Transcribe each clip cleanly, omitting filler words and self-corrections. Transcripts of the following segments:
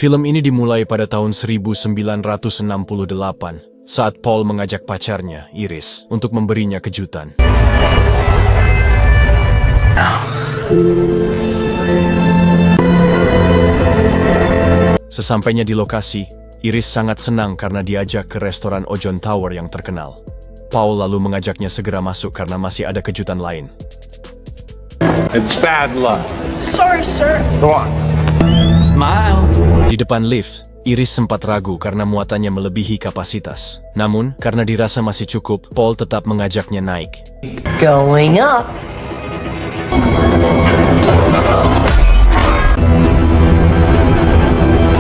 Film ini dimulai pada tahun 1968 saat Paul mengajak pacarnya, Iris, untuk memberinya kejutan. Sesampainya di lokasi, Iris sangat senang karena diajak ke restoran Ojon Tower yang terkenal. Paul lalu mengajaknya segera masuk karena masih ada kejutan lain. It's bad luck. Sorry, sir. Go on. Smile. Di depan lift, Iris sempat ragu karena muatannya melebihi kapasitas. Namun, karena dirasa masih cukup, Paul tetap mengajaknya naik. Going up.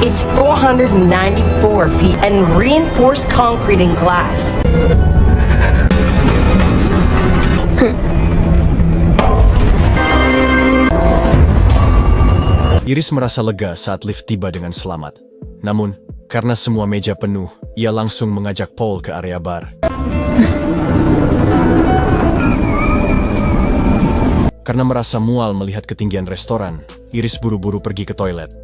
It's 494 feet and reinforced concrete and glass. Iris merasa lega saat lift tiba dengan selamat. Namun, karena semua meja penuh, ia langsung mengajak Paul ke area bar. Karena merasa mual melihat ketinggian restoran, Iris buru-buru pergi ke toilet.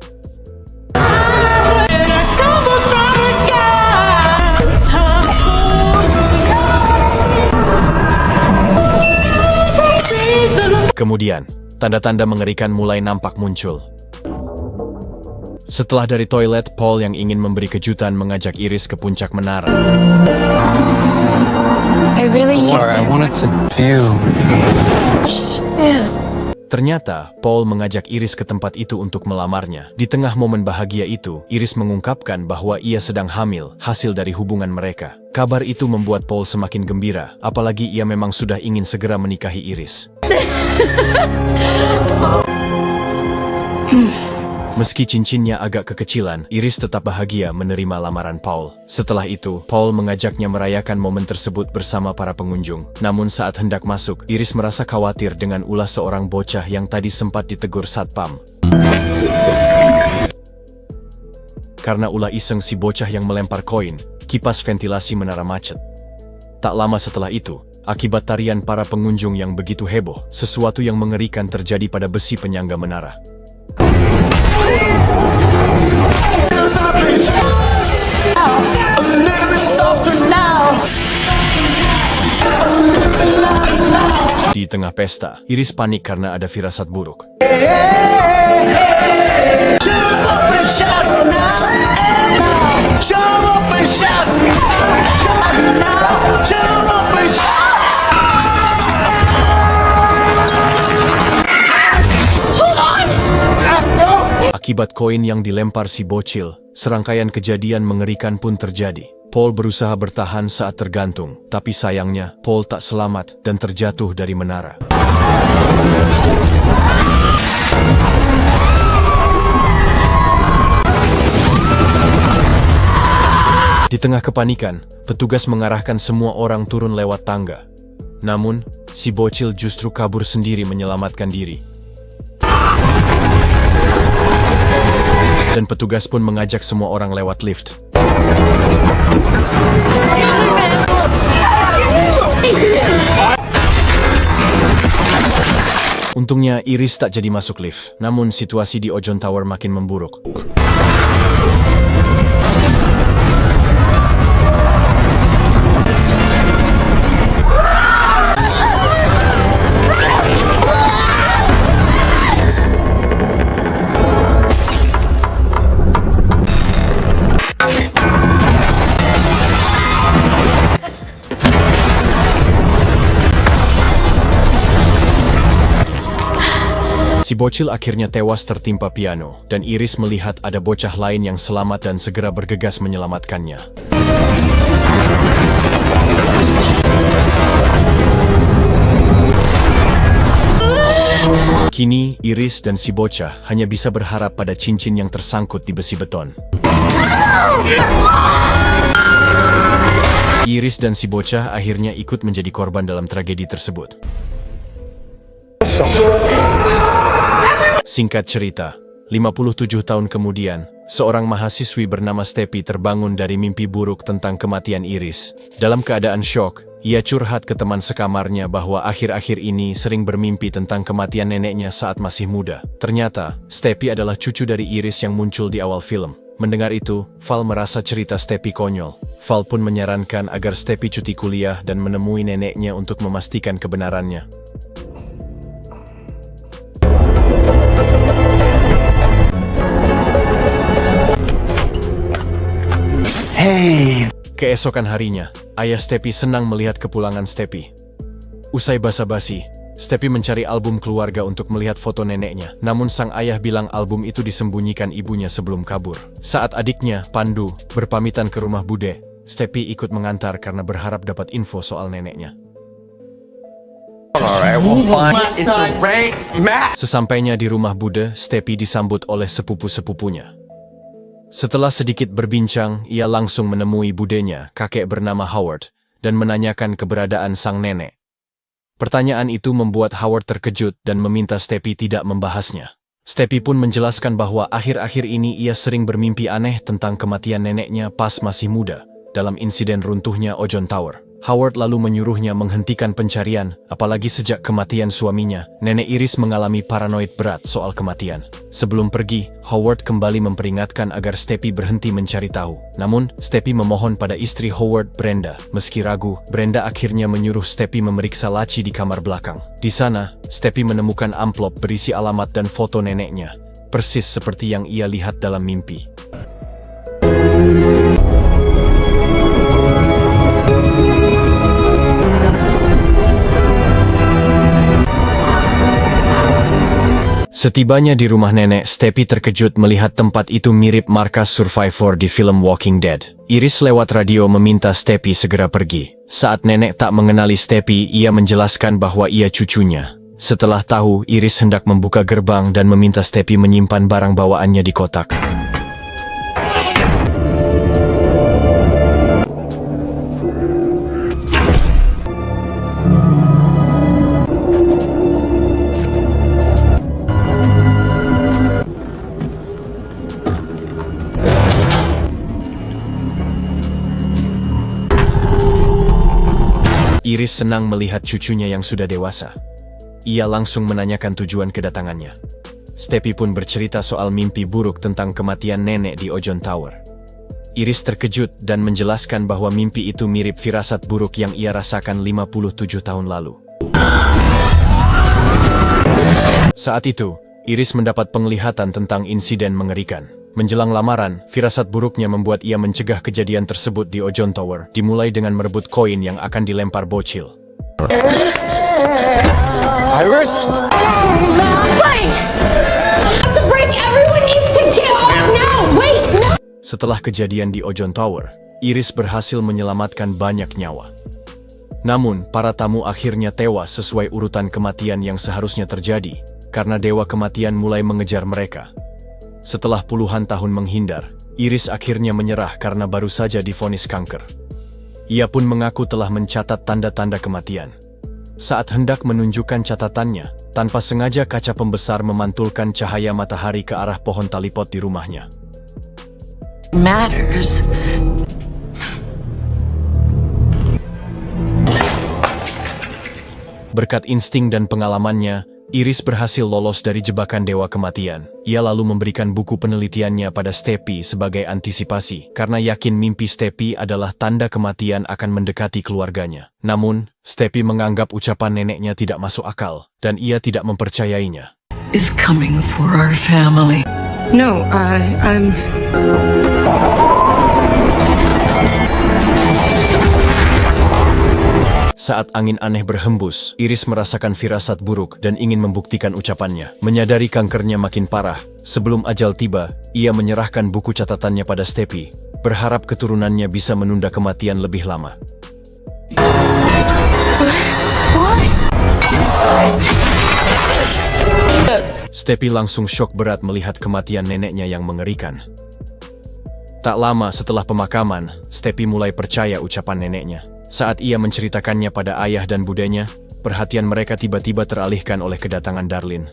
Kemudian, tanda-tanda mengerikan mulai nampak muncul. Setelah dari toilet, Paul yang ingin memberi kejutan mengajak Iris ke puncak menara. Sorry, I wanted to view. Ternyata, Paul mengajak Iris ke tempat itu untuk melamarnya. Di tengah momen bahagia itu, Iris mengungkapkan bahwa ia sedang hamil, hasil dari hubungan mereka. Kabar itu membuat Paul semakin gembira, apalagi ia memang sudah ingin segera menikahi Iris. Meski cincinnya agak kekecilan, Iris tetap bahagia menerima lamaran Paul. Setelah itu, Paul mengajaknya merayakan momen tersebut bersama para pengunjung. Namun saat hendak masuk, Iris merasa khawatir dengan ulah seorang bocah yang tadi sempat ditegur satpam. Karena ulah iseng si bocah yang melempar koin, kipas ventilasi menara macet. Tak lama setelah itu, akibat tarian para pengunjung yang begitu heboh, sesuatu yang mengerikan terjadi pada besi penyangga menara. Di tengah pesta, Iris panik karena ada firasat buruk. Akibat koin yang dilempar si bocil, serangkaian kejadian mengerikan pun terjadi. Paul berusaha bertahan saat tergantung, tapi sayangnya Paul tak selamat dan terjatuh dari menara. Di tengah kepanikan, petugas mengarahkan semua orang turun lewat tangga. Namun, si bocil justru kabur sendiri menyelamatkan diri. Dan petugas pun mengajak semua orang lewat lift. Untungnya Iris tak jadi masuk lift, namun situasi di Ojon Tower makin memburuk. Si bocil akhirnya tewas tertimpa piano, dan Iris melihat ada bocah lain yang selamat dan segera bergegas menyelamatkannya. Kini, Iris dan si bocah hanya bisa berharap pada cincin yang tersangkut di besi beton. Iris dan si bocah akhirnya ikut menjadi korban dalam tragedi tersebut. Singkat cerita, 57 tahun kemudian, seorang mahasiswi bernama Stepi terbangun dari mimpi buruk tentang kematian Iris. Dalam keadaan syok, ia curhat ke teman sekamarnya bahwa akhir-akhir ini sering bermimpi tentang kematian neneknya saat masih muda. Ternyata, Stepi adalah cucu dari Iris yang muncul di awal film. Mendengar itu, Val merasa cerita Stepi konyol. Val pun menyarankan agar Stepi cuti kuliah dan menemui neneknya untuk memastikan kebenarannya. Hey! Keesokan harinya, ayah Stepi senang melihat kepulangan Stepi. Usai basa-basi, Stepi mencari album keluarga untuk melihat foto neneknya. Namun sang ayah bilang album itu disembunyikan ibunya sebelum kabur. Saat adiknya, Pandu, berpamitan ke rumah Bude, Stepi ikut mengantar karena berharap dapat info soal neneknya. Sesampainya di rumah Bude, Stepi disambut oleh sepupu-sepupunya. Setelah sedikit berbincang, ia langsung menemui budenya, kakek bernama Howard, dan menanyakan keberadaan sang nenek. Pertanyaan itu membuat Howard terkejut dan meminta Stepi tidak membahasnya. Stepi pun menjelaskan bahwa akhir-akhir ini ia sering bermimpi aneh tentang kematian neneknya pas masih muda, dalam insiden runtuhnya Ojon Tower. Howard lalu menyuruhnya menghentikan pencarian, apalagi sejak kematian suaminya, nenek Iris mengalami paranoid berat soal kematian. Sebelum pergi, Howard kembali memperingatkan agar Stepi berhenti mencari tahu. Namun, Stepi memohon pada istri Howard, Brenda. Meski ragu, Brenda akhirnya menyuruh Stepi memeriksa laci di kamar belakang. Di sana, Stepi menemukan amplop berisi alamat dan foto neneknya, persis seperti yang ia lihat dalam mimpi. Setibanya di rumah nenek, Stepi terkejut melihat tempat itu mirip markas survivor di film Walking Dead. Iris lewat radio meminta Stepi segera pergi. Saat nenek tak mengenali Stepi, ia menjelaskan bahwa ia cucunya. Setelah tahu, Iris hendak membuka gerbang dan meminta Stepi menyimpan barang bawaannya di kotak. Iris senang melihat cucunya yang sudah dewasa. Ia langsung menanyakan tujuan kedatangannya. Stepi pun bercerita soal mimpi buruk tentang kematian nenek di Ojon Tower. Iris terkejut dan menjelaskan bahwa mimpi itu mirip firasat buruk yang ia rasakan 57 tahun lalu. Saat itu, Iris mendapat penglihatan tentang insiden mengerikan. Menjelang lamaran, firasat buruknya membuat ia mencegah kejadian tersebut di Ojon Tower, dimulai dengan merebut koin yang akan dilempar bocil. Iris? Setelah kejadian di Ojon Tower, Iris berhasil menyelamatkan banyak nyawa. Namun, para tamu akhirnya tewas sesuai urutan kematian yang seharusnya terjadi, karena dewa kematian mulai mengejar mereka. Setelah puluhan tahun menghindar, Iris akhirnya menyerah karena baru saja divonis kanker. Ia pun mengaku telah mencatat tanda-tanda kematian. Saat hendak menunjukkan catatannya, tanpa sengaja kaca pembesar memantulkan cahaya matahari ke arah pohon talipot di rumahnya. Matters. Berkat insting dan pengalamannya, Iris berhasil lolos dari jebakan dewa kematian. Ia lalu memberikan buku penelitiannya pada Stepi sebagai antisipasi, karena yakin mimpi Stepi adalah tanda kematian akan mendekati keluarganya. Namun, Stepi menganggap ucapan neneknya tidak masuk akal, dan ia tidak mempercayainya. Is coming for our family. No, I'm... Saat angin aneh berhembus, Iris merasakan firasat buruk dan ingin membuktikan ucapannya. Menyadari kankernya makin parah, sebelum ajal tiba, ia menyerahkan buku catatannya pada Stepi, berharap keturunannya bisa menunda kematian lebih lama. Stepi langsung syok berat melihat kematian neneknya yang mengerikan. Tak lama setelah pemakaman, Stepi mulai percaya ucapan neneknya. Saat ia menceritakannya pada ayah dan budenya, perhatian mereka tiba-tiba teralihkan oleh kedatangan Darlene.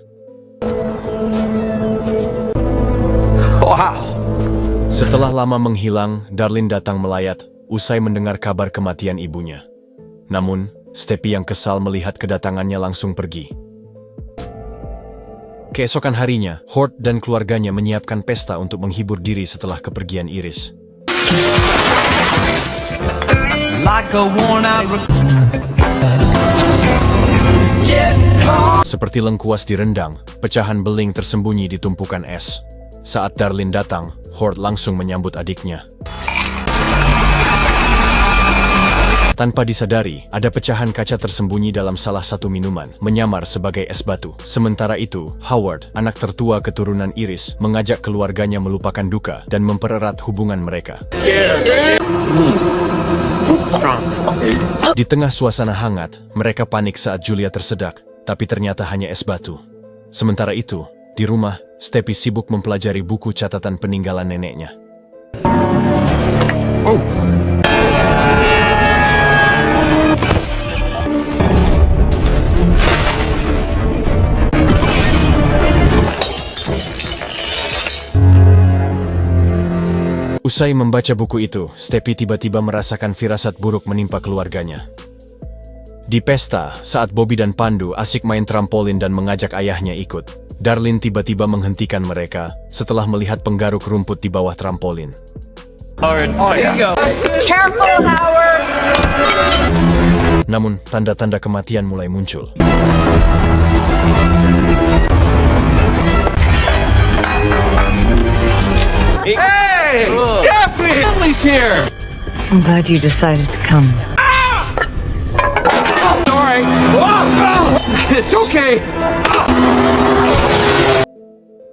Wow! Setelah lama menghilang, Darlene datang melayat, usai mendengar kabar kematian ibunya. Namun, Stepi yang kesal melihat kedatangannya langsung pergi. Keesokan harinya, Hort dan keluarganya menyiapkan pesta untuk menghibur diri setelah kepergian Iris. Seperti lengkuas di rendang, pecahan beling tersembunyi di tumpukan es. Saat Darlene datang, Hort langsung menyambut adiknya. Tanpa disadari, ada pecahan kaca tersembunyi dalam salah satu minuman, menyamar sebagai es batu. Sementara itu, Howard, anak tertua keturunan Iris, mengajak keluarganya melupakan duka dan mempererat hubungan mereka. Di tengah suasana hangat, mereka panik saat Julia tersedak, tapi ternyata hanya es batu. Sementara itu, di rumah, Stepi sibuk mempelajari buku catatan peninggalan neneknya. Usai membaca buku itu, Stepi tiba-tiba merasakan firasat buruk menimpa keluarganya. Di pesta, saat Bobby dan Pandu asik main trampolin dan mengajak ayahnya ikut, Darlene tiba-tiba menghentikan mereka setelah melihat penggaruk rumput di bawah trampolin. Careful, Howard! Namun, tanda-tanda kematian mulai muncul. Hey! Stephanie! Emily's here! I'm glad you decided to come. Sorry. It's okay.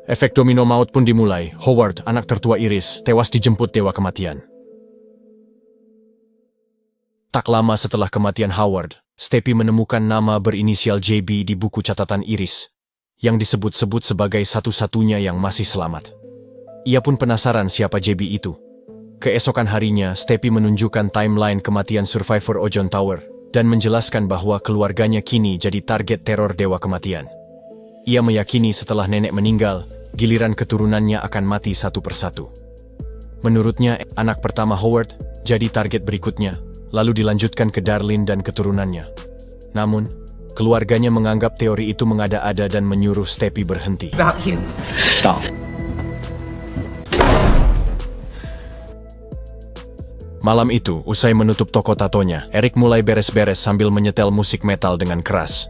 Efek domino maut pun dimulai. Howard, anak tertua Iris, tewas dijemput dewa kematian. Tak lama setelah kematian Howard, Stepi menemukan nama berinisial JB di buku catatan Iris, yang disebut-sebut sebagai satu-satunya yang masih selamat. Ia pun penasaran siapa JB itu. Keesokan harinya, Stepi menunjukkan timeline kematian survivor Ojon Tower dan menjelaskan bahwa keluarganya kini jadi target teror dewa kematian. Ia meyakini setelah nenek meninggal, giliran keturunannya akan mati satu persatu. Menurutnya, anak pertama Howard jadi target berikutnya, lalu dilanjutkan ke Darlene dan keturunannya. Namun, keluarganya menganggap teori itu mengada-ada dan menyuruh Stepi berhenti. About you. Stop. Malam itu, usai menutup toko tatonya, Eric mulai beres-beres sambil menyetel musik metal dengan keras.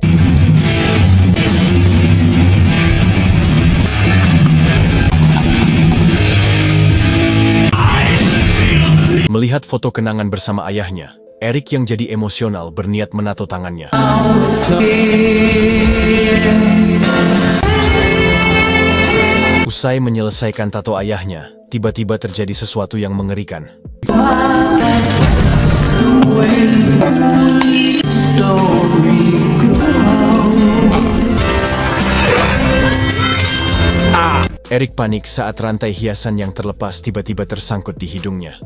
Melihat foto kenangan bersama ayahnya, Eric yang jadi emosional berniat menato tangannya. Usai menyelesaikan tato ayahnya, tiba-tiba terjadi sesuatu yang mengerikan. Eric panik saat rantai hiasan yang terlepas tiba-tiba tersangkut di hidungnya.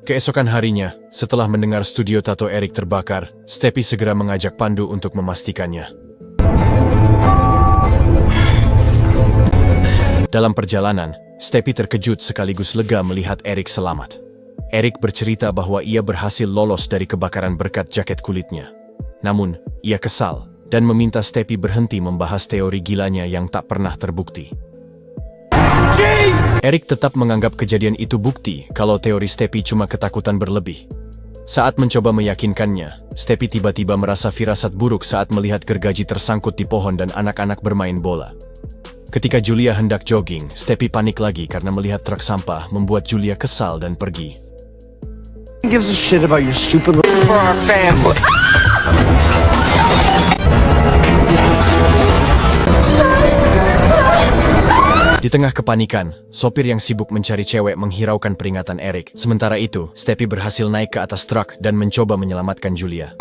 Keesokan harinya, setelah mendengar studio tato Eric terbakar, Stepi segera mengajak Pandu untuk memastikannya. Dalam perjalanan, Stepi terkejut sekaligus lega melihat Eric selamat. Eric bercerita bahwa ia berhasil lolos dari kebakaran berkat jaket kulitnya. Namun, ia kesal dan meminta Stepi berhenti membahas teori gilanya yang tak pernah terbukti. Eric tetap menganggap kejadian itu bukti kalau teori Stepi cuma ketakutan berlebih. Saat mencoba meyakinkannya, Stepi tiba-tiba merasa firasat buruk saat melihat gergaji tersangkut di pohon dan anak-anak bermain bola. Ketika Julia hendak jogging, Stepi panik lagi karena melihat truk sampah membuat Julia kesal dan pergi. Who gives a shit about your stupid for our family? Di tengah kepanikan, sopir yang sibuk mencari cewek menghiraukan peringatan Eric. Sementara itu, Stepi berhasil naik ke atas truk dan mencoba menyelamatkan Julia.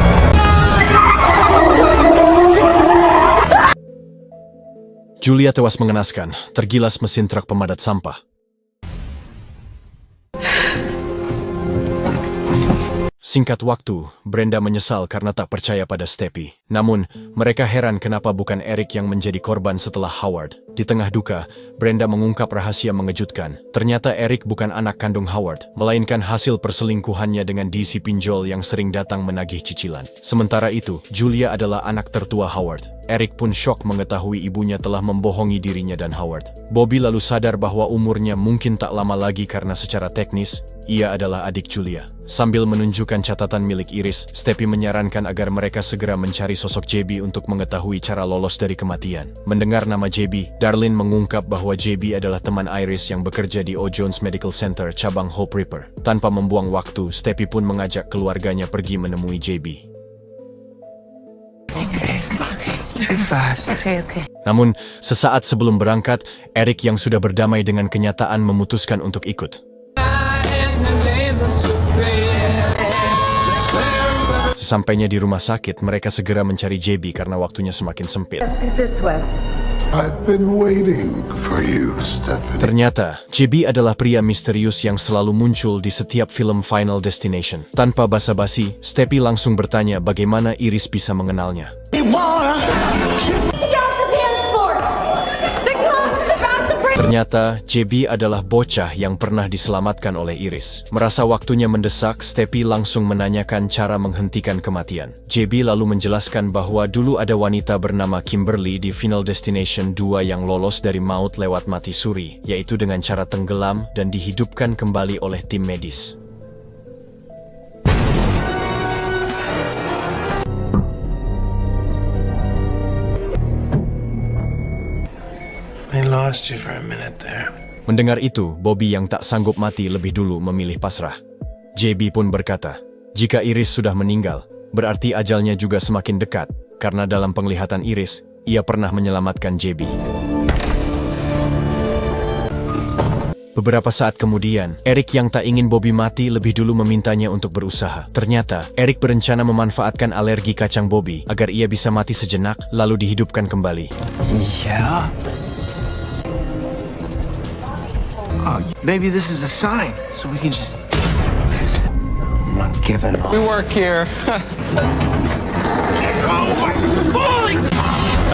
Julia tewas mengenaskan, tergilas mesin truk pemadat sampah. Singkat waktu, Brenda menyesal karena tak percaya pada Stephie. Namun, mereka heran kenapa bukan Eric yang menjadi korban setelah Howard. Di tengah duka, Brenda mengungkap rahasia mengejutkan. Ternyata Eric bukan anak kandung Howard, melainkan hasil perselingkuhannya dengan DC pinjol yang sering datang menagih cicilan. Sementara itu, Julia adalah anak tertua Howard. Eric pun syok mengetahui ibunya telah membohongi dirinya dan Howard. Bobby lalu sadar bahwa umurnya mungkin tak lama lagi karena secara teknis, ia adalah adik Julia. Sambil menunjukkan catatan milik Iris, Stephie menyarankan agar mereka segera mencari sosok JB untuk mengetahui cara lolos dari kematian. Mendengar nama JB, Darlene mengungkap bahwa JB adalah teman Iris yang bekerja di O. Jones Medical Center cabang Hope Reaper. Tanpa membuang waktu, Stephie pun mengajak keluarganya pergi menemui JB. Too fast. Okay. Namun, sesaat sebelum berangkat, Eric yang sudah berdamai dengan kenyataan memutuskan untuk ikut. Sesampainya di rumah sakit, mereka segera mencari JB karena waktunya semakin sempit. This way. I've been waiting for you, Stephanie. Ternyata, JB adalah pria misterius yang selalu muncul di setiap film Final Destination. Tanpa basa-basi, Stephie langsung bertanya bagaimana Iris bisa mengenalnya. Ternyata, JB adalah bocah yang pernah diselamatkan oleh Iris. Merasa waktunya mendesak, Stephie langsung menanyakan cara menghentikan kematian. JB lalu menjelaskan bahwa dulu ada wanita bernama Kimberly di Final Destination 2 yang lolos dari maut lewat mati suri, yaitu dengan cara tenggelam dan dihidupkan kembali oleh tim medis. I lost you for a minute there. Mendengar itu, Bobby yang tak sanggup mati lebih dulu memilih pasrah. JB pun berkata, jika Iris sudah meninggal, berarti ajalnya juga semakin dekat, karena dalam penglihatan Iris, ia pernah menyelamatkan JB. Beberapa saat kemudian, Eric yang tak ingin Bobby mati lebih dulu memintanya untuk berusaha. Ternyata, Eric berencana memanfaatkan alergi kacang Bobby agar ia bisa mati sejenak lalu dihidupkan kembali. Yeah? Oh, maybe this is a sign, so we can just... I'm not giving up. We work here.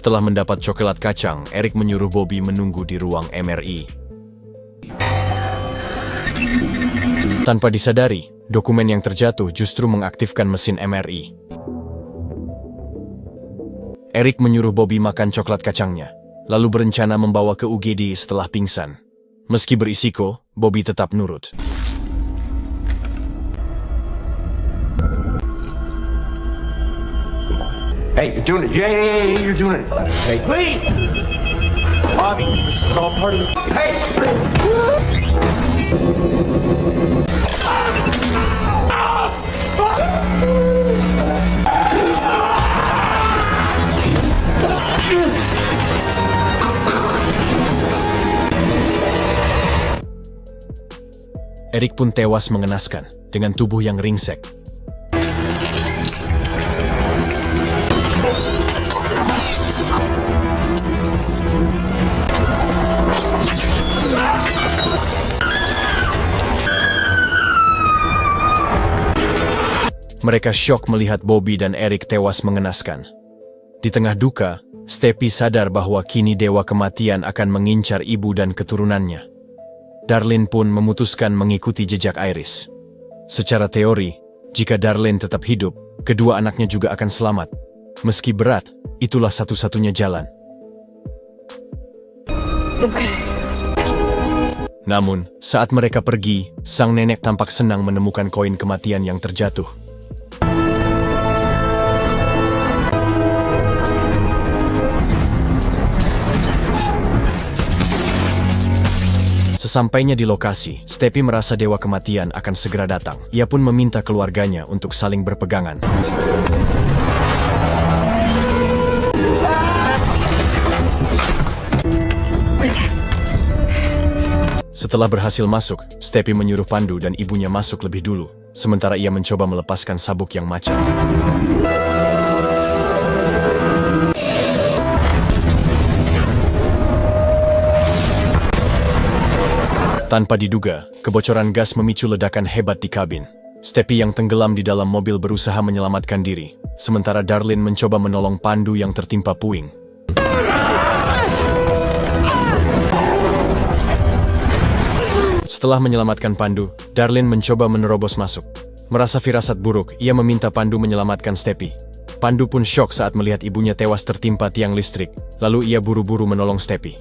Setelah mendapat coklat kacang, Eric menyuruh Bobby menunggu di ruang MRI. Tanpa disadari, dokumen yang terjatuh justru mengaktifkan mesin MRI. Eric menyuruh Bobby makan coklat kacangnya, lalu berencana membawa ke UGD setelah pingsan. Meski berisiko, Bobby tetap nurut. Hey, you're doing it. Yeah, you're doing it. Hey, please! Bobby, this is all part of the... Hey! Eric pun tewas mengenaskan, dengan tubuh yang ringsek. Mereka syok melihat Bobby dan Eric tewas mengenaskan. Di tengah duka, Stephie sadar bahwa kini dewa kematian akan mengincar ibu dan keturunannya. Darlene pun memutuskan mengikuti jejak Iris. Secara teori, jika Darlene tetap hidup, kedua anaknya juga akan selamat. Meski berat, itulah satu-satunya jalan. Namun, saat mereka pergi, sang nenek tampak senang menemukan koin kematian yang terjatuh. Sesampainya di lokasi, Stephie merasa dewa kematian akan segera datang. Ia pun meminta keluarganya untuk saling berpegangan. Setelah berhasil masuk, Stephie menyuruh Pandu dan ibunya masuk lebih dulu, sementara ia mencoba melepaskan sabuk yang macet. Tanpa diduga, kebocoran gas memicu ledakan hebat di kabin. Stepi yang tenggelam di dalam mobil berusaha menyelamatkan diri, sementara Darlene mencoba menolong Pandu yang tertimpa puing. Setelah menyelamatkan Pandu, Darlene mencoba menerobos masuk. Merasa firasat buruk, ia meminta Pandu menyelamatkan Stepi. Pandu pun syok saat melihat ibunya tewas tertimpa tiang listrik, lalu ia buru-buru menolong Stepi.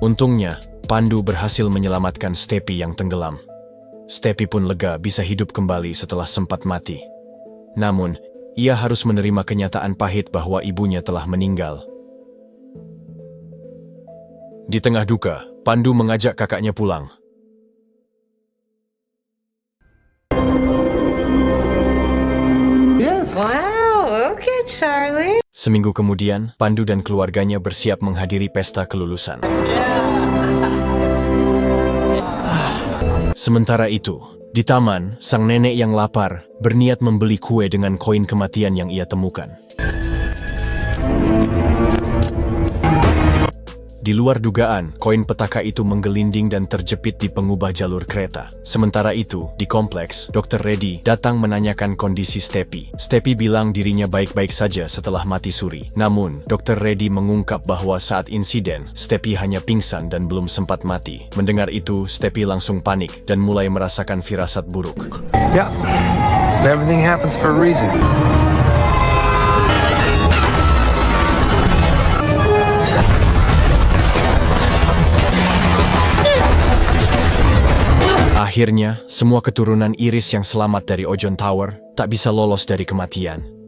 Untungnya, Pandu berhasil menyelamatkan Stepi yang tenggelam. Stepi pun lega bisa hidup kembali setelah sempat mati. Namun, ia harus menerima kenyataan pahit bahwa ibunya telah meninggal. Di tengah duka, Pandu mengajak kakaknya pulang. Yes. Wow, okay, Charlie. Seminggu kemudian, Pandu dan keluarganya bersiap menghadiri pesta kelulusan. Sementara itu, di taman, sang nenek yang lapar berniat membeli kue dengan koin kematian yang ia temukan. Di luar dugaan, koin petaka itu menggelinding dan terjepit di pengubah jalur kereta. Sementara itu, di kompleks, Dr. Reddy datang menanyakan kondisi Stepi. Stepi bilang dirinya baik-baik saja setelah mati suri. Namun, Dr. Reddy mengungkap bahwa saat insiden, Stepi hanya pingsan dan belum sempat mati. Mendengar itu, Stepi langsung panik dan mulai merasakan firasat buruk. Yeah. Everything happens for a reason. Akhirnya, semua keturunan Iris yang selamat dari Ojon Tower tak bisa lolos dari kematian.